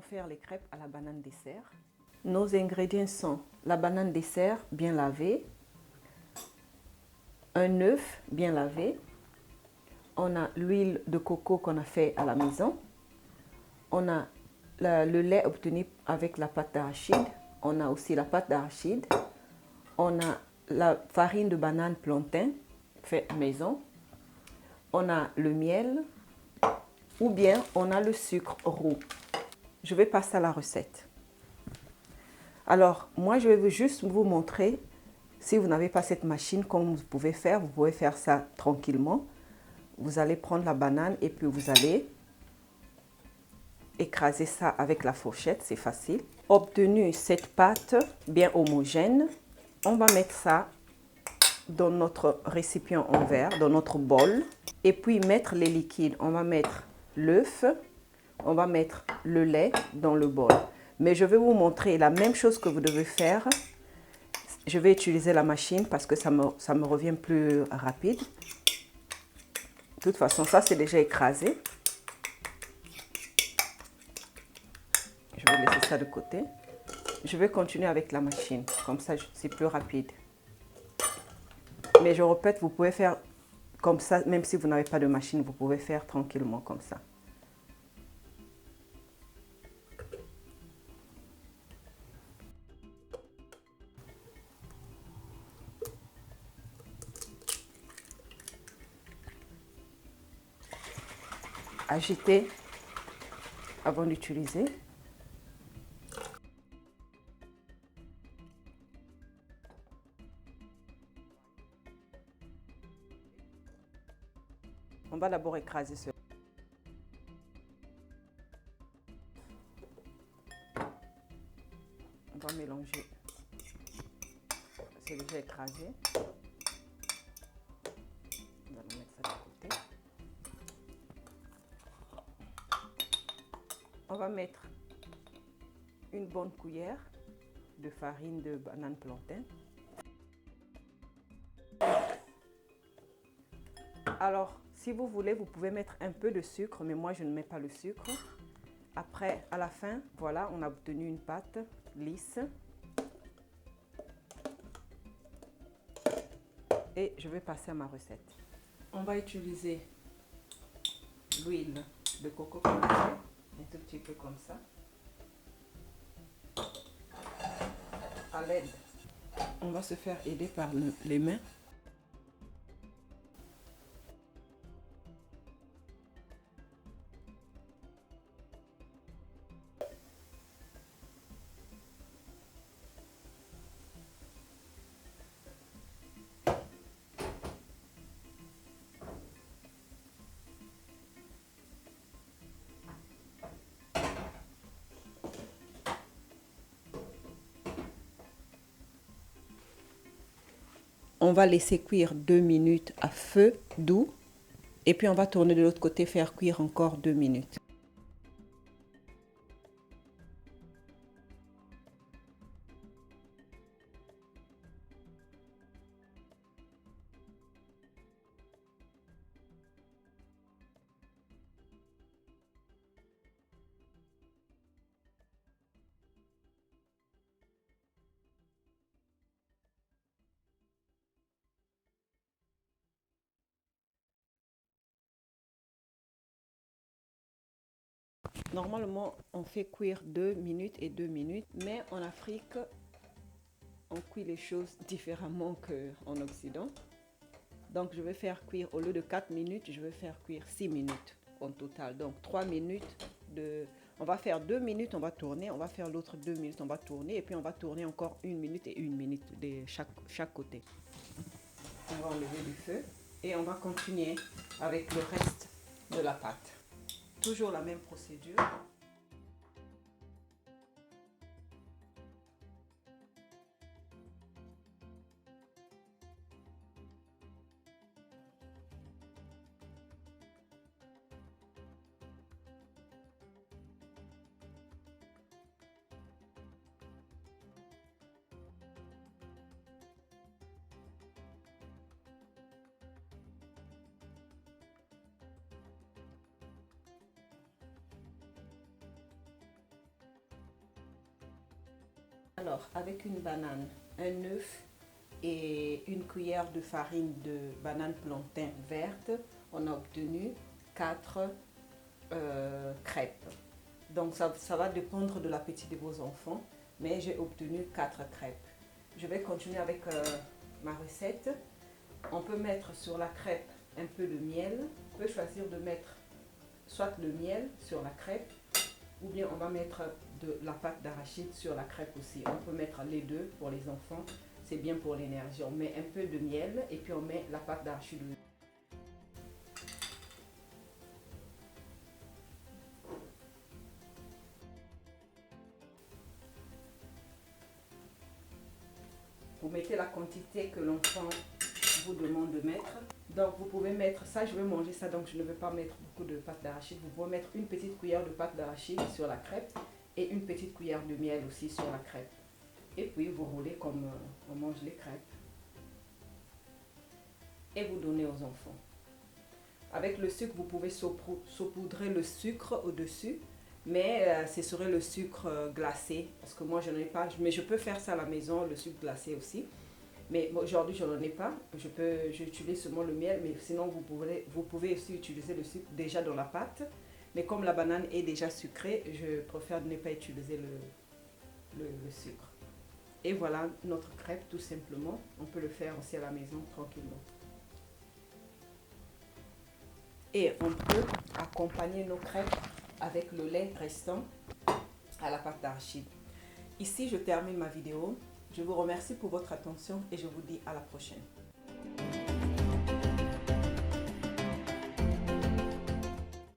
faire les crêpes à la banane dessert. Nos ingrédients sont la banane dessert bien lavée, un œuf bien lavé, on a l'huile de coco qu'on a fait à la maison, on a le lait obtenu avec la pâte d'arachide, on a aussi la pâte d'arachide, on a la farine de banane plantain faite maison, on a le miel ou bien on a le sucre roux. Je vais passer à la recette. Alors, moi, je vais juste vous montrer, si vous n'avez pas cette machine, comme vous pouvez faire ça tranquillement. Vous allez prendre la banane et puis vous allez écraser ça avec la fourchette, c'est facile. Obtenu cette pâte bien homogène, on va mettre ça dans notre récipient en verre, dans notre bol. Et puis mettre les liquides. On va mettre l'œuf, on va mettre le lait dans le bol. Mais je vais vous montrer la même chose que vous devez faire. Je vais utiliser la machine parce que ça me revient plus rapide. De toute façon, ça c'est déjà écrasé. Je vais laisser ça de côté. Je vais continuer avec la machine. Comme ça, c'est plus rapide. Mais je répète, vous pouvez faire comme ça, même si vous n'avez pas de machine, vous pouvez faire tranquillement comme ça. Agitez avant d'utiliser. On va d'abord écraser ce. On va mélanger. C'est déjà écrasé. On va mettre ça de côté. On va mettre une bonne cuillère de farine de banane plantain. Alors, si vous voulez, vous pouvez mettre un peu de sucre, mais moi je ne mets pas le sucre. Après, à la fin, voilà, on a obtenu une pâte lisse. Et je vais passer à ma recette. On va utiliser l'huile de coco qu'on a fait, un tout petit peu comme ça. À l'aide, on va se faire aider par les mains. On va laisser cuire 2 minutes à feu doux. Et puis on va tourner de l'autre côté, faire cuire encore 2 minutes. Normalement, on fait cuire 2 minutes et 2 minutes, mais en Afrique, on cuit les choses différemment qu'en Occident. Donc, je vais faire cuire, au lieu de 4 minutes, je vais faire cuire 6 minutes en total. Donc, 3 minutes de... On va faire 2 minutes, on va tourner, on va faire l'autre 2 minutes, on va tourner, et puis on va tourner encore 1 minute et 1 minute de chaque côté. On va enlever du feu et on va continuer avec le reste de la pâte. Toujours la même procédure. Alors, avec une banane, un œuf et une cuillère de farine de banane plantain verte, on a obtenu 4 crêpes. Donc, ça va dépendre de l'appétit de vos enfants, mais j'ai obtenu 4 crêpes. Je vais continuer avec ma recette. On peut mettre sur la crêpe un peu de miel. On peut choisir de mettre soit le miel sur la crêpe, ou bien on va mettre de la pâte d'arachide sur la crêpe aussi. On peut mettre les deux pour les enfants, c'est bien pour l'énergie. On met un peu de miel et puis on met la pâte d'arachide. Vous mettez la quantité que l'enfant vous demande de mettre. Donc vous pouvez mettre ça, je vais manger ça, donc je ne vais pas mettre beaucoup de pâte d'arachide. Vous pouvez mettre une petite cuillère de pâte d'arachide sur la crêpe et une petite cuillère de miel aussi sur la crêpe. Et puis vous roulez comme on mange les crêpes. Et vous donnez aux enfants. Avec le sucre, vous pouvez saupoudrer le sucre au-dessus, mais ce serait le sucre glacé, parce que moi je n'en ai pas, mais je peux faire ça à la maison, le sucre glacé aussi. Mais aujourd'hui, je n'en ai pas. J'utilise seulement le miel, mais sinon, vous pouvez aussi utiliser le sucre déjà dans la pâte. Mais comme la banane est déjà sucrée, je préfère ne pas utiliser le sucre. Et voilà notre crêpe, tout simplement. On peut le faire aussi à la maison, tranquillement. Et on peut accompagner nos crêpes avec le lait restant à la pâte d'arachide. Ici, je termine ma vidéo. Je vous remercie pour votre attention et je vous dis à la prochaine.